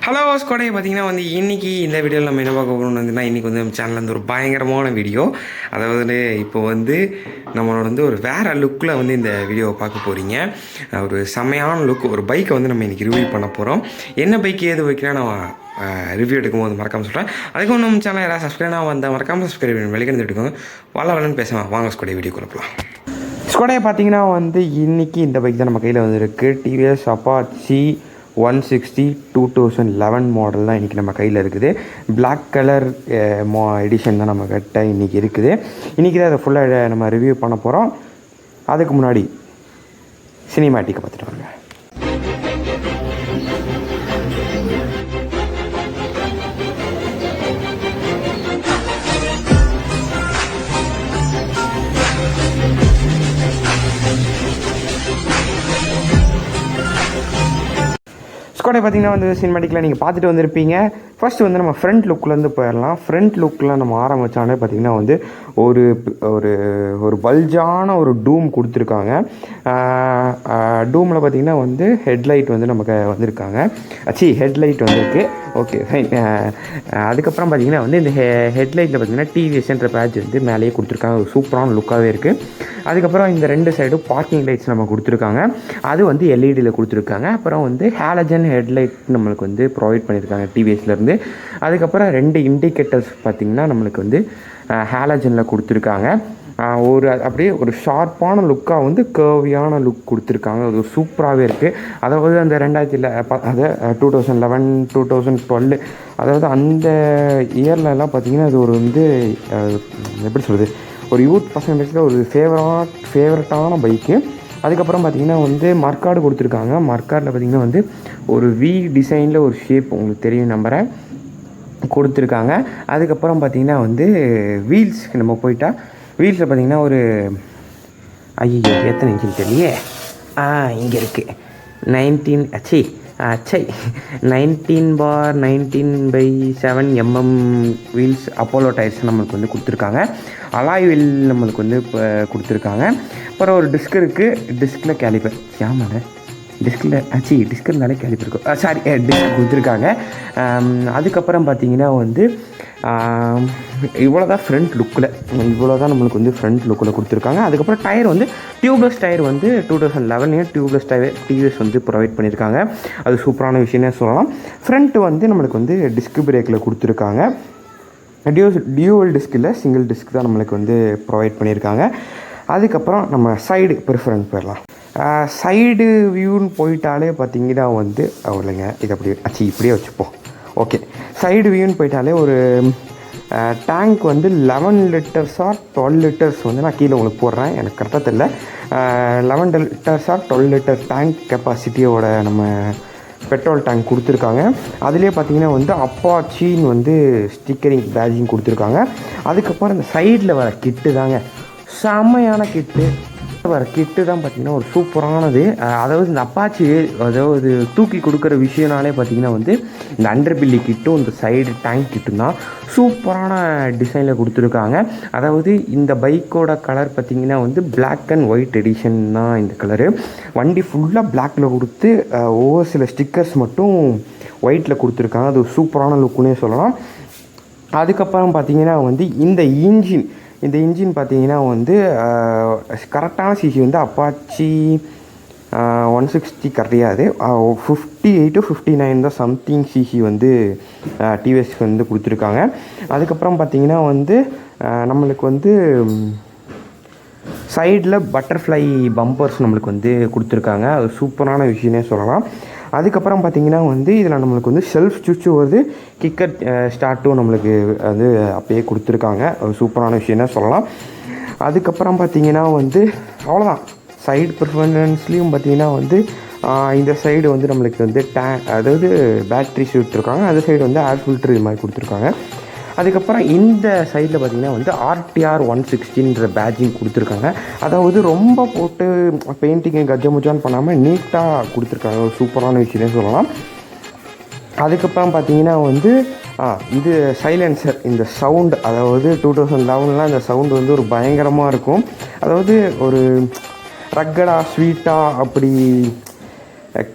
Hello ஸ்கோடை பார்த்தீங்கன்னா இன்றைக்கி இந்த வீடியோவில் நம்ம என்ன பார்க்க போகிறோம்னு இன்றைக்கி நம்ம சேனலில் ஒரு பயங்கரமான வீடியோ. அதாவது இப்போ நம்மளோட ஒரு வேறு லுக்கில் இந்த வீடியோவை பார்க்க போகிறீங்க. ஒரு செம்மையான லுக், ஒரு பைக்கை நம்ம இன்றைக்கி ரிவ்யூ பண்ண போகிறோம். என்ன பைக் ஏது பைக்னால் நான் ரிவ்யூ எடுக்கும்போது மறக்காமல் சொல்கிறேன். அதுக்கு நம்ம சேனல் யாராவது சப்ஸ்கிரைப் வந்தால் மறக்காமல் சப்ஸ்கிரைப் பண்ணி வெளிக்கெடுத்து எடுக்கோங்க. வளன்னு பேசலாம், வாங்க ஸ்கோடை வீடியோ கொடுக்கலாம். ஸ்கோடையை பார்த்தீங்கன்னா இன்றைக்கி இந்த பைக் தான் நம்ம கையில் வந்துருக்கு. டிவிஎஸ் அப்பாச்சி 160 2011 மாடல் தான் இன்றைக்கி நம்ம கையில் இருக்குது. பிளாக் கலர் எடிஷன் தான் நம்ம கிட்ட இன்றைக்கி இருக்குது. இன்றைக்கி தான் அதை ஃபுல்லாக நம்ம ரிவ்யூ பண்ண போகிறோம். அதுக்கு முன்னாடி சினிமேட்டிக்கை பார்த்துட்டு வாங்க. ஸ்கோடை பார்த்தீங்கன்னா சினிமேட்டிக்கில் நீங்கள் பார்த்துட்டு வந்திருப்பீங்க. ஃபஸ்ட்டு நம்ம ஃப்ரண்ட் லுக்லேருந்து போயிடலாம். ஃப்ரண்ட் லுக்கில் நம்ம ஆரம்பித்தாலே பார்த்திங்கன்னா ஒரு ஒரு ஒரு பல்ஜான ஒரு டூம் கொடுத்துருக்காங்க. டூமில் பார்த்திங்கன்னா ஹெட்லைட் நமக்கு வந்திருக்காங்க. ஹெட்லைட் வந்திருக்கு. Okay fine. அதுக்கப்புறம் பார்த்திங்கன்னா இந்த ஹெட்லைட்டில் பார்த்திங்கன்னா டிவிஎஸ்ன்ற பேட்ச் மேலேயே கொடுத்துருக்காங்க. ஒரு சூப்பரான லுக்காகவே இருக்குது. அதுக்கப்புறம் இந்த ரெண்டு சைடும் பார்க்கிங் லைட்ஸ் நம்ம கொடுத்துருக்காங்க. அது எல்இடியில் கொடுத்துருக்காங்க. அப்புறம் ஹேலஜன் ஹெட்லைட் நம்மளுக்கு ப்ரொவைட் பண்ணியிருக்காங்க டிவிஎஸ்லேருந்து. அதுக்கப்புறம் ரெண்டு இண்டிகேட்டர்ஸ் பார்த்திங்கன்னா நம்மளுக்கு ஹேலஜனில் கொடுத்துருக்காங்க. ஒரு அப்படியே ஒரு ஷார்ப்பான லுக்காக கர்வியான லுக் கொடுத்துருக்காங்க. அது சூப்பராகவே இருக்குது. அதாவது அந்த 2011 2012 அதாவது அந்த இயர்லலாம் பார்த்திங்கன்னா அது ஒரு எப்படி சொல்கிறது, ஒரு யூத் பர்சன்டேஜில் ஒரு ஃபேவரட்டான பைக்கு. அதுக்கப்புறம் பார்த்திங்கன்னா மர்க்காடு கொடுத்துருக்காங்க. மர்க்காடில் பார்த்திங்கன்னா ஒரு வி டிசைனில் ஒரு ஷேப் உங்களுக்கு தெரியும் நம்புகிறேன் கொடுத்துருக்காங்க. அதுக்கப்புறம் பார்த்திங்கன்னா வீல்ஸ்க்கு நம்ம போயிட்டால் வீல்ஸில் பார்த்திங்கன்னா ஒரு எத்தனை இன்ச்சுன்னு தெரியலையே, இங்கே இருக்குது 19/19/7 mm வீல்ஸ் அப்போலோ டயர்ஸ் நம்மளுக்கு கொடுத்துருக்காங்க. அலாய் வீல் நம்மளுக்கு இப்போ கொடுத்துருக்காங்க. அப்புறம் ஒரு டிஸ்க் இருக்குது. டிஸ்கில் கேலிப்பர் ஆமாங்க, டிஸ்க் இருந்தாலே கேலிப்பர் இருக்கும். டிஸ்க் கொடுத்துருக்காங்க. அதுக்கப்புறம் பார்த்திங்கன்னா இவ்வளோ தான் ஃப்ரண்ட் லுக்கில், இவ்வளோ தான் நம்மளுக்கு ஃப்ரண்ட் லுக்கில் கொடுத்துருக்காங்க. அதுக்கப்புறம் tyre tubeless tyre 2011 tubeless tyre TVS provide பண்ணியிருக்காங்க. அது சூப்பரான விஷயம்னே சொல்லலாம். ஃப்ரண்ட்டு நம்மளுக்கு டிஸ்க் பிரேக்கில் கொடுத்துருக்காங்க. டியூவல் டிஸ்க் இல்லை, சிங்கிள் டிஸ்க் தான் நம்மளுக்கு ப்ரொவைட் பண்ணியிருக்காங்க. அதுக்கப்புறம் நம்ம சைடு ப்ரிஃபரன்ஸ் போயிடலாம். சைடு வியூன்னு போயிட்டாலே பார்த்திங்கன்னா அவ்வளோங்க, இது அப்படி இப்படியே வச்சுப்போம். ஓகே, சைடு வியூன்னு போயிட்டாலே ஒரு டேங்க் 11 லிட்டர்ஸா 12 லிட்டர்ஸ் நான் கீழே உங்களுக்கு போடுறேன், எனக்கு கரெக்டாக தெரியல. 11 லிட்டர்ஸா 12 லிட்டர் டேங்க் கெப்பாசிட்டியோட நம்ம பெட்ரோல் டேங்க் கொடுத்துருக்காங்க. அதுலேயே பார்த்திங்கன்னா அப்பாச்சின்னு ஸ்டிக்கரிங் பேஜிங் கொடுத்துருக்காங்க. அதுக்கப்புறம் இந்த சைடில் வர கிட்டு தாங்க செம்மையான கிட்டு. வர கிட்டு தான் பார்த்திங்கன்னா ஒரு சூப்பரானது. அதாவது இந்த அப்பாச்சி அதாவது தூக்கி கொடுக்குற விஷயனாலே பார்த்திங்கன்னா இந்த அண்டர் பில்லி கிட்டும் இந்த சைடு டேங்க் கிட்டும் தான் சூப்பரான டிசைனில் கொடுத்துருக்காங்க. அதாவது இந்த பைக்கோட கலர் பார்த்திங்கன்னா பிளாக் அண்ட் ஒயிட் எடிஷன் தான் இந்த கலரு. வண்டி ஃபுல்லாக பிளாக்கில் கொடுத்து ஒவ்வொரு சில ஸ்டிக்கர்ஸ் மட்டும் ஒயிட்டில் கொடுத்துருக்காங்க. அது சூப்பரான லுக்குன்னே சொல்லலாம். அதுக்கப்புறம் பார்த்திங்கன்னா இந்த இன்ஜின் பார்த்திங்கன்னா கரெக்டான சிசி அப்பாச்சி 160 கிடையாது, 58 59 தான் சம்திங் சிசி டிவிஎஸ் கொடுத்துருக்காங்க. அதுக்கப்புறம் பார்த்திங்கன்னா நம்மளுக்கு சைடில் பட்டர்ஃப்ளை பம்பர்ஸ் நம்மளுக்கு கொடுத்துருக்காங்க. அது சூப்பரான விஷயம்னே சொல்லலாம். அதுக்கப்புறம் பார்த்திங்கன்னா இதில் நம்மளுக்கு செல்ஃப் சுவிட்சு வருது, கிக்கர் ஸ்டார்ட்டும் நம்மளுக்கு அப்பயே கொடுத்துருக்காங்க. ஒரு சூப்பரான விஷயம்னே சொல்லலாம். அதுக்கப்புறம் பார்த்திங்கன்னா அவ்வளோதான். சைடு ப்ரிஃபரன்ஸ்லேயும் பார்த்திங்கன்னா இந்த சைடு நம்மளுக்கு அதாவது பேட்ரி கொடுத்துருக்காங்க. அந்த சைடு ஏர் ஃபில்ட்ரு இது மாதிரி கொடுத்துருக்காங்க. அதுக்கப்புறம் இந்த சைடில் பார்த்திங்கன்னா RTR 160ன்ற பேட்ஜிங் கொடுத்துருக்காங்க. அதாவது ரொம்ப போட்டு பெயிண்டிங்கு கஜமுஜான்னு பண்ணாமல் நீட்டாக கொடுத்துருக்காங்க. ஒரு சூப்பரான விஷயம்னே சொல்லலாம். அதுக்கப்புறம் பார்த்திங்கன்னா இது சைலன்சர், இந்த சவுண்ட் அதாவது 2011 இந்த சவுண்டு ஒரு பயங்கரமாக இருக்கும். அதாவது ஒரு ரக்கடாக ஸ்வீட்டாக அப்படி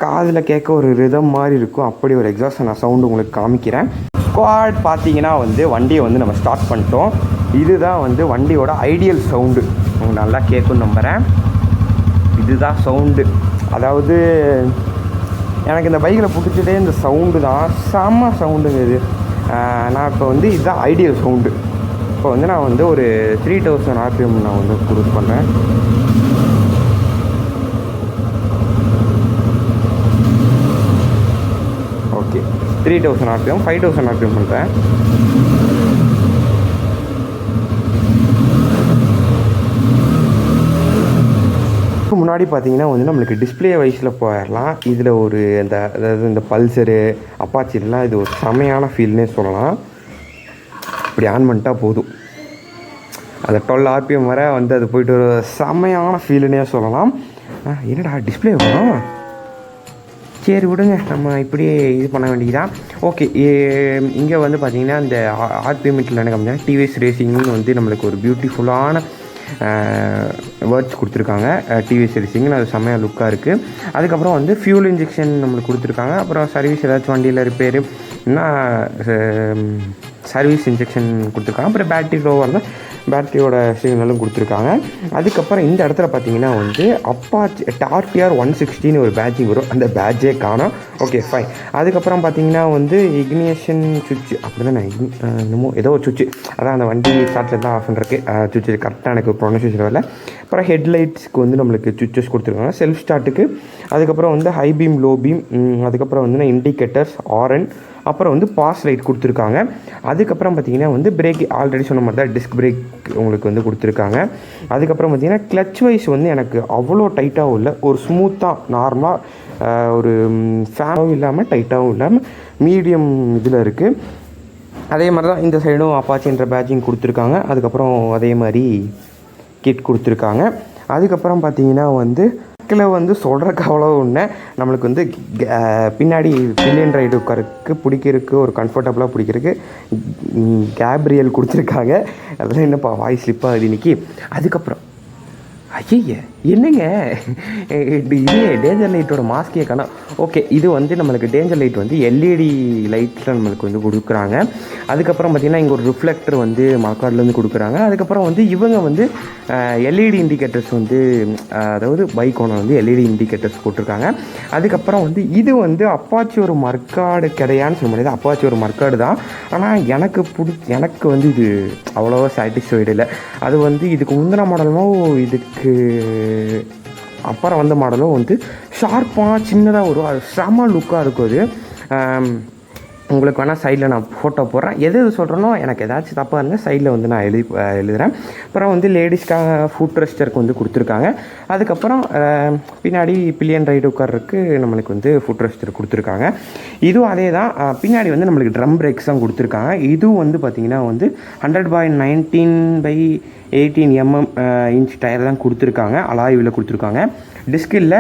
காதில் கேட்க ஒரு ரிதம் மாதிரி இருக்கும். அப்படி ஒரு எக்ஸாஸ்ட் நான் சவுண்டு உங்களுக்கு காமிக்கிறேன். ஸ்குவாட் பார்த்தீங்கன்னா வந்து வண்டியை வந்து நம்ம ஸ்டார்ட் பண்ணிட்டோம். இதுதான் வந்து வண்டியோட ஐடியல் சவுண்டு. உங்களுக்கு நல்லா கேட்குன்னு நம்புகிறேன். இதுதான் சவுண்டு. அதாவது எனக்கு இந்த பைக்கில் பிடிச்சதே இந்த சவுண்டு தான். செம்ம சவுண்டுங்க இது. நான் இப்போ வந்து இதுதான் ஐடியல் சவுண்டு. இப்போ வந்து நான் வந்து ஒரு 3000 RPM நான் வந்து க்ரூஸ் பண்ணுறேன். ஓகே, 3000 RPM 5000 RPM பண்ணுறேன். முன்னாடி பார்த்தீங்கன்னா வந்து நம்மளுக்கு டிஸ்பிளே வைஸில் போயிடலாம். இதில் ஒரு அதாவது இந்த பல்சரு அப்பாச்சிலாம் இது ஒரு செமையான ஃபீல்னே சொல்லலாம். இப்படி ஆன் பண்ணிட்டா போதும், அந்த 12 RPM வரை வந்து அது போய்ட்டு ஒரு செமையான ஃபீலுன்னே சொல்லலாம். என்னடா டிஸ்பிளே வரும், சரி விடுங்க, நம்ம இப்படியே இது பண்ண வேண்டியதுதான். ஓகே, இங்கே வந்து பார்த்திங்கன்னா இந்த RPM மீட்டரில் என்ன கம்மியாக டிவிஎஸ் ரேசிங்னு வந்து நம்மளுக்கு ஒரு பியூட்டிஃபுல்லான வேர்ட்ஸ் கொடுத்துருக்காங்க. டிவிஎஸ் ரேசிங்னு அது செம்மையாக லுக்காக இருக்குது. அதுக்கப்புறம் வந்து ஃபியூல் இன்ஜெக்ஷன் நம்மளுக்கு கொடுத்துருக்காங்க. அப்புறம் சர்வீஸ் ஏதாச்சும் வண்டியில் ரிப்பேரு சர்வீஸ் இன்ஜெக்ஷன் கொடுத்துருக்காங்க. அப்புறம் பேட்டரி லோவாக இருந்தால் பேட்டரியோட சிக்னலும் கொடுத்துருக்காங்க. அதுக்கப்புறம் இந்த இடத்துல பார்த்தீங்கன்னா வந்து அப்பாச்சி RTR 160 ஒரு பேட்சிங் வரும். அந்த பேட்சே காணும். Okay fine. அதுக்கப்புறம் பார்த்தீங்கன்னா வந்து இக்னிஷன் சுவிட்ச் அப்படி தான் என்னமோ ஏதோ ஒரு சுவிட்ச், அதான் அந்த வண்டி ஸ்டார்ட்ல தான் ஆஃப் பண்ணுறக்கு சுவிட்ச் கரெக்டாக எனக்கு ப்ரொனன்சியேஷன் வரல. அப்புறம் ஹெட்லைட்ஸ்க்கு வந்து நம்மளுக்கு சுவிட்சஸ் கொடுத்துருக்காங்க செல்ஃப் ஸ்டார்ட்டுக்கு. அதுக்கப்புறம் வந்து ஹை பீம் லோ பீம், அதுக்கப்புறம் வந்து இண்டிகேட்டர்ஸ் ஆர்என், அப்புறம் வந்து பாஸ் லைட் கொடுத்துருக்காங்க. அதுக்கப்புறம் பார்த்திங்கன்னா வந்து பிரேக் ஆல்ரெடி சொன்ன மாதிரி தான் டிஸ்க் பிரேக் உங்களுக்கு வந்து கொடுத்துருக்காங்க. அதுக்கப்புறம் பார்த்திங்கன்னா கிளச் வைஸ் வந்து எனக்கு அவ்வளோ டைட்டாகவும் இல்லை, ஒரு ஸ்மூத்தாக நார்மலாக ஒரு ஃபேனும் இல்லாமல் டைட்டாகவும் இல்லாமல் மீடியம் இதில் இருக்குது. அதே மாதிரி தான் இந்த சைடும் அப்பாச்சின்ற பேட்சிங் கொடுத்துருக்காங்க. அதுக்கப்புறம் அதே மாதிரி கிட் கொடுத்துருக்காங்க. அதுக்கப்புறம் பார்த்திங்கன்னா வந்து வந்து சொல்கிறக்கு அவ்வளோ ஒன்று நம்மளுக்கு வந்து பின்னாடி பில்லியன் ரைடு உட்காருக்கு பிடிக்கிறதுக்கு ஒரு கம்ஃபர்டபுளாக பிடிக்கிறதுக்கு கேப்ரியல் கொடுத்துருக்காங்க. அதெல்லாம் என்னப்பா வாய் ஸ்லிப்பாக அது இன்னைக்கு. அதுக்கப்புறம் ஐய என்னங்க இது டேஞ்சர் லைட்டோட மாஸ்கே காணோம். ஓகே, இது வந்து நம்மளுக்கு டேஞ்சர் லைட் வந்து எல்இடி லைட்டில் நம்மளுக்கு வந்து கொடுக்குறாங்க. அதுக்கப்புறம் பார்த்திங்கன்னா இங்கே ஒரு ரிஃப்ளெக்டர் வந்து மக்கார்ட்லேருந்து கொடுக்குறாங்க. அதுக்கப்புறம் வந்து இவங்க வந்து எல்இடி இண்டிகேட்டர்ஸ் வந்து அதாவது பைக்கோனை வந்து எல்இடி இண்டிகேட்டர்ஸ் போட்டிருக்காங்க. அதுக்கப்புறம் வந்து இது வந்து அப்பாச்சி ஒரு மர்க்காடு கிடையான்னு சொல்ல முடியாது, அப்பாச்சி ஒரு மர்க்காடு தான். ஆனால் எனக்கு வந்து இது அவ்வளோவா சாட்டிஸ்ஃபைடு இல்லை. அது வந்து இதுக்கு முந்தின மாடலும் இதுக்கு அப்புறம் வந்த மாடலும் வந்து ஷார்ப்பாக சின்னதாக வரும். அது செம லுக்காக இருக்கும். அது உங்களுக்கு வேணால் சைடில் நான் ஃபோட்டோ போடுறேன். எது சொல்கிறேனோ எனக்கு ஏதாச்சும் தப்பாக இருந்தால் சைடில் வந்து நான் எழுதுகிறேன். அப்புறம் வந்து லேடிஸ்க்காக ஃபுட் ரெஸ்டருக்கு வந்து கொடுத்துருக்காங்க. அதுக்கப்புறம் பின்னாடி பில்லியன் ரைடு உட்கார்றதுக்கு நம்மளுக்கு வந்து ஃபுட் ரெஸ்டர் கொடுத்துருக்காங்க. இதுவும் அதே தான். பின்னாடி வந்து நம்மளுக்கு ட்ரம் பிரேக்ஸ் தான் கொடுத்துருக்காங்க. இதுவும் வந்து பார்த்திங்கன்னா வந்து 100/19/18 இன்ச் டயர் தான் கொடுத்துருக்காங்க. அலாய்வில் கொடுத்துருக்காங்க. டிஸ்கில்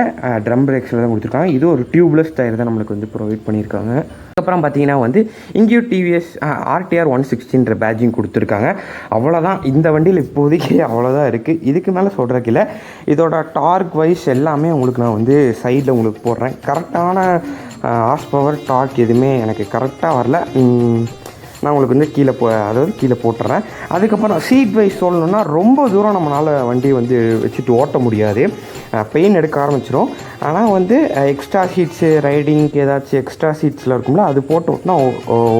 ட்ரம் பிரேக்ஸில் தான் கொடுத்துருக்காங்க. இது ஒரு டியூப்லெஸ் டயர் தான் நம்மளுக்கு வந்து ப்ரொவைட் பண்ணியிருக்காங்க. அதுக்கப்புறம் பார்த்தீங்கன்னா வந்து இங்கேயும் டிவிஎஸ் RTR 160 பேட்சிங் கொடுத்துருக்காங்க. அவ்வளோதான் இந்த வண்டியில் இப்போதைக்கு அவ்வளோதான் இருக்குது. இதுக்கு மேலே சொல்கிறதுக்கு இல்லை. இதோட டார்க் வைஸ் எல்லாமே உங்களுக்கு நான் வந்து சைடில் உங்களுக்கு போடுறேன். கரெக்டான ஹார்ஸ் பவர் டார்க் எதுவுமே எனக்கு கரெக்டாக வரல. நான் உங்களுக்கு வந்து கீழே போட்டுறேன். அதுக்கப்புறம் சீட் வைஸ் சொல்லணுன்னா ரொம்ப தூரம் நம்மளால் வண்டியை வந்து வச்சுட்டு ஓட்ட முடியாது, பெயின் எடுக்க ஆரம்பிச்சிடும். ஆனால் வந்து எக்ஸ்ட்ரா சீட்ஸு ரைடிங்க்கு ஏதாச்சும் எக்ஸ்ட்ரா சீட்ஸில் இருக்கும்ல, அது போட்டு ஓட்டினா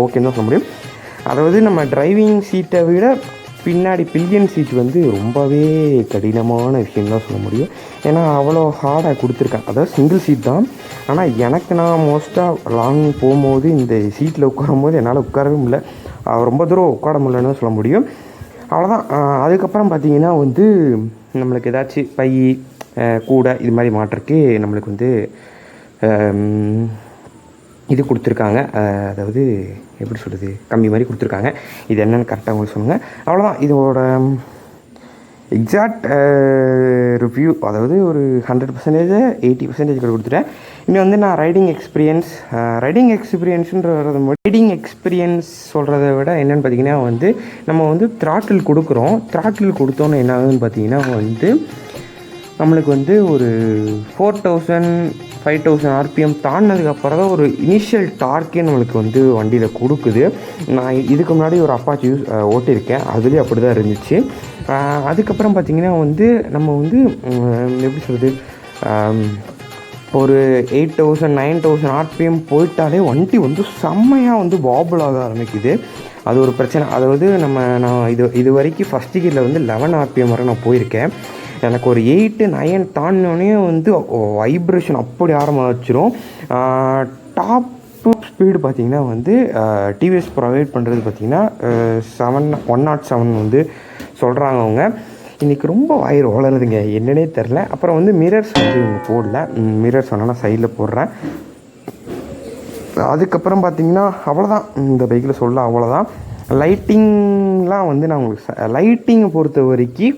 ஓகேன்னு தான் சொல்ல முடியும். அதாவது நம்ம டிரைவிங் சீட்டை விட பின்னாடி பில்லியன் சீட் வந்து ரொம்பவே கடினமான விஷயம் தான் சொல்ல முடியும். ஏன்னா அவ்வளோ ஹார்டாக கொடுத்துருக்கேன். அதாவது சிங்கிள் சீட் தான். ஆனால் எனக்கு நான் மோஸ்ட்டாக லாங் போகும்போது இந்த சீட்டில் உட்காரும் போது என்னால் உட்காரவே முடியல, ரொம்ப தூரம் உட்கார முடியலன்னு சொல்ல முடியும். அவ்வளோதான். அதுக்கப்புறம் பார்த்திங்கன்னா வந்து நம்மளுக்கு ஏதாச்சும் பை கூடை இது மாதிரி மாட்டுறதுக்கு நம்மளுக்கு வந்து இது கொடுத்துருக்காங்க. அதாவது எப்படி சொல்கிறது, கம்மி மாதிரி கொடுத்துருக்காங்க. இது என்னென்னு கரெக்டாக உங்களுக்கு சொல்லுங்கள். அவ்வளோதான் இதோட எக்ஸாக்ட் ரிவ்யூ. அதாவது ஒரு 100% 80% கொடுத்துட்டேன். இன்னும் வந்து நான் ரைடிங் எக்ஸ்பீரியன்ஸ் சொல்கிறத விட என்னென்னு பார்த்தீங்கன்னா வந்து நம்ம வந்து த்ராட்டில் கொடுக்குறோம். த்ராட்டில் கொடுத்தோன்னு என்ன ஆகுதுன்னு பார்த்தீங்கன்னா வந்து நம்மளுக்கு வந்து ஒரு 4500 5000 ஆர்பிஎம் தாண்டினதுக்கப்புறம் தான் ஒரு இனிஷியல் டார்க்கே நம்மளுக்கு வந்து வண்டியில் கொடுக்குது. நான் இதுக்கு முன்னாடி ஒரு அப்பாச்சி ஓட்டியிருக்கேன், அதுலேயும் அப்படி தான் இருந்துச்சு. அதுக்கப்புறம் பார்த்திங்கன்னா வந்து நம்ம வந்து எப்படி சொல்கிறது, ஒரு 8000 9000 ஆர்பிஎம் போயிட்டாலே வண்டி வந்து செம்மையாக வந்து வாபிள் ஆக ஆரம்பிக்குது. அது ஒரு பிரச்சனை. அதாவது நான் இது வரைக்கும் ஃபஸ்ட்டு கியரில் வந்து 11 ஆர்பிஎம் வரை நான் போயிருக்கேன். எனக்கு ஒரு 8 9 தாண்டினோடனே வந்து வைப்ரேஷன் அப்படி ஆரம்பிச்சிடும். டாப்பு ஸ்பீடு பார்த்திங்கன்னா வந்து டிவிஎஸ் ப்ரொவைட் பண்ணுறது பார்த்திங்கன்னா 107 வந்து சொல்கிறாங்க அவங்க. இன்றைக்கி ரொம்ப வயிறு வளருதுங்க, என்னன்னே தெரில. அப்புறம் வந்து மிரர்ஸ் வந்து இவங்க போடல, மிரர்ஸ் வேணால் நான் சைடில் போடுறேன். அதுக்கப்புறம் பார்த்திங்கன்னா அவ்வளோதான் இந்த பைக்கில் சொல்ல, அவ்வளோதான். லைட்டிங்லாம் வந்து நான் உங்களுக்கு லைட்டிங்கை பொறுத்த வரைக்கும்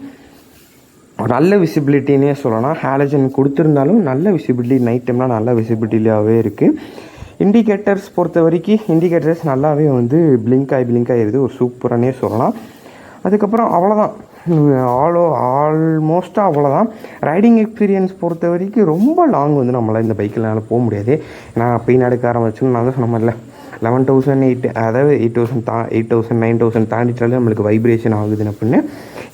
நல்ல விசிபிலிட்டின்னே சொல்லலாம். ஹாலஜன் கொடுத்துருந்தாலும் நல்ல விசிபிலிட்டி, நைட் டைம்லாம் நல்ல விசிபிலிட்டியாகவே இருக்குது. இண்டிகேட்டர்ஸ் பொறுத்த வரைக்கும் இண்டிகேட்டர்ஸ் நல்லாவே வந்து பிளிங்க் ஆகிடுது, ஒரு சூப்பரானே சொல்லலாம். அதுக்கப்புறம் அவ்வளோதான், ஆல்மோஸ்ட்டாக அவ்வளோதான். ரைடிங் எக்ஸ்பீரியன்ஸ் பொறுத்த வரைக்கும் ரொம்ப லாங் வந்து நம்மளால் இந்த பைக்கில் போக முடியாது. ஏன்னா பெயின் எடுக்க ஆரம்பிச்சுன்னு நான் தான் சொன்ன மாதிரில 11,000 அதாவது 8,000 9,000 தாண்டிட்டாலே நம்மளுக்கு வைப்ரேஷன் ஆகுதுன்னு அப்படின்னு.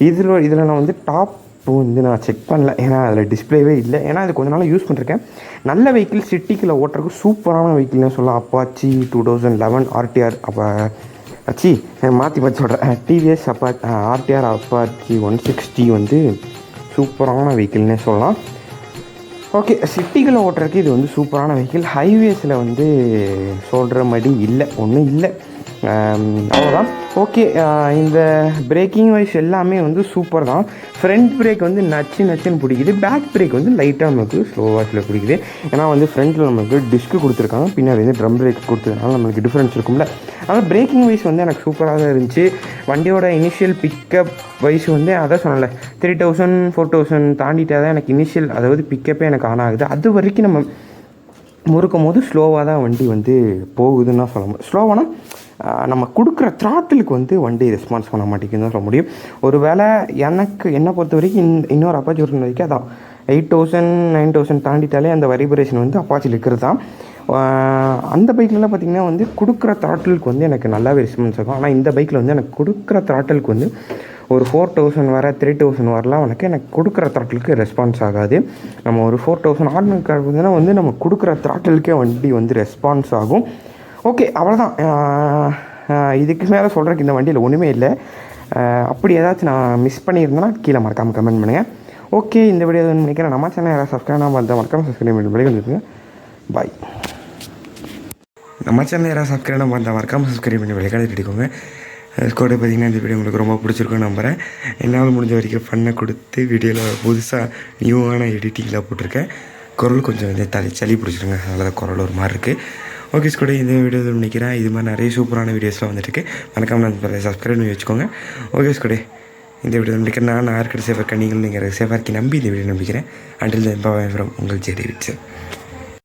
இதில் நான் வந்து டாப் வந்து நான் செக் பண்ணல, ஏன்னா அதில் டிஸ்பிளேவே இல்லை. ஏன்னா அது கொஞ்ச நாள் யூஸ் பண்ணிருக்கேன். நல்ல வெஹிக்கிள் சிட்டிக்குள்ளே ஓட்டுறதுக்கு சூப்பரான வெஹிக்கிள்னு சொல்லலாம். அப்பாச்சி 2011 ஆர்டிஆர், மாற்றி சொல்கிறேன், டிவிஎஸ் ஆர்டிஆர் அப்பாச்சி 160 வந்து சூப்பரான வெஹிக்கிள்னே சொல்லலாம். ஓகே, சிட்டிக்குள்ளே ஓட்டுறதுக்கு இது வந்து சூப்பரான வெஹிக்கிள். ஹைவேஸில் வந்து சொல்கிற மாதிரி இல்லை, ஒன்றும் இல்லை, அவ்வளோதான். ஓகே, இந்த பிரேக்கிங் வைஸ் எல்லாமே வந்து சூப்பர் தான். ஃப்ரண்ட் பிரேக் வந்து நச்சுன்னு பிடிக்குது, பேக் பிரேக் வந்து லைட்டாக நமக்கு ஸ்லோவாக பிடிக்குது. ஏன்னா வந்து ஃப்ரண்ட்டில் நமக்கு டிஸ்க்கு கொடுத்துருக்காங்க, பின்னாடி வந்து ட்ரம் பிரேக் கொடுத்ததுனால நம்மளுக்கு டிஃப்ரென்ஸ் இருக்கும்ல. ஆனால் பிரேக்கிங் வைஸ் வந்து எனக்கு சூப்பராக தான் இருந்துச்சு. வண்டியோட இனிஷியல் பிக்கப் வைஸ் வந்து அதான் சொன்னல, 3000 4000 தாண்டிட்டால் தான் எனக்கு இனிஷியல், அதாவது பிக்கப்பே எனக்கு ஆன் ஆகுது. அது வரைக்கும் நம்ம முறுக்கும் போது ஸ்லோவாக தான் வண்டி வந்து போகுதுன்னு தான் சொல்ல முடியும். ஸ்லோவானா நம்ம கொடுக்குற த்ராட்டிலுக்கு வந்து வண்டி ரெஸ்பான்ஸ் பண்ண மாட்டேங்குதுன்னு சொல்ல முடியும். ஒரு வேளை என்னை பொறுத்த வரைக்கும் இன்னொரு அப்பாச்சி ஒரு வரைக்கும் அதான் 8,000 9,000 தாண்டிட்டாலே அந்த வைப்ரேஷன் வந்து அப்பாச்சியில் இருக்கிறது தான். அந்த பைக்லலாம் பார்த்திங்கன்னா வந்து கொடுக்குற த்ராட்டிலுக்கு வந்து எனக்கு நல்லாவே ரெஸ்பான்ஸ் ஆகும். ஆனால் இந்த பைக்கில் வந்து எனக்கு கொடுக்குற த்ராட்டிலுக்கு வந்து ஒரு 4,000 வர 3,000 வரலாம் எனக்கு கொடுக்குற த்ராட்டிலுக்கு ரெஸ்பான்ஸ் ஆகாது. நம்ம ஒரு 4,000 ஆர்டினரி வந்து நம்ம கொடுக்குற த்ராட்டிலுக்கே வண்டி வந்து ரெஸ்பான்ஸ் ஆகும். ஓகே, அவ்வளோதான். இதுக்கு மேலே சொல்கிறதுக்கு இந்த வண்டியில் ஒன்றுமே இல்லை. அப்படி ஏதாச்சும் நான் மிஸ் பண்ணியிருந்தேன்னா கீழே மறக்காமல் கமெண்ட் பண்ணுங்கள். ஓகே, இந்த வீடியோ நினைக்கிறேன். நம்ம சேனல் யாராவது சப்ஸ்கிரைப் பண்ணாமல் மறக்காமல் சப்ஸ்கிரைப் பண்ணி வந்துருங்க. பாய். நம்ம சேனல் யாராவது சப்ஸ்கிரைப் பண்ணாமல் மறக்காமல் சப்ஸ்கிரைப் பண்ணி விளையாடிட்டு இருக்கோங்க. கூட பார்த்திங்கன்னா இந்த வீடியோ உங்களுக்கு ரொம்ப பிடிச்சிருக்குன்னு நம்புகிறேன். என்னால் முடிஞ்ச வரைக்கும் பண்ண கொடுத்து வீடியோவில் புதுசாக நியூவான எடிட்டிங்லாம் போட்டிருக்கேன். குரல் கொஞ்சம் வந்து சளி பிடிச்சிருங்க, அதனால தான் குரல் ஒரு மாதிரி இருக்குது. ஓகே கூட இந்த வீடியோ நினைக்கிறேன். இது மாதிரி நிறைய சூப்பரான வீடியோஸ்லாம் வந்துட்டுருக்கு. மறக்காமல் சப்ஸ்கிரைப் பண்ணி வச்சுக்கோங்க. ஓகே கூட இந்த வீடியோ நினைக்கிறேன். நான் யாருக்கிட்ட சேஃபாக இருக்கேன், நீங்கள் சேஃபாக இருக்கி நம்பி இந்த வீடியோ நம்பிக்கிறேன். அண்டில் தென் பாய் ஃப்ரம் உங்கள் ஜெடி விட்ஸ்.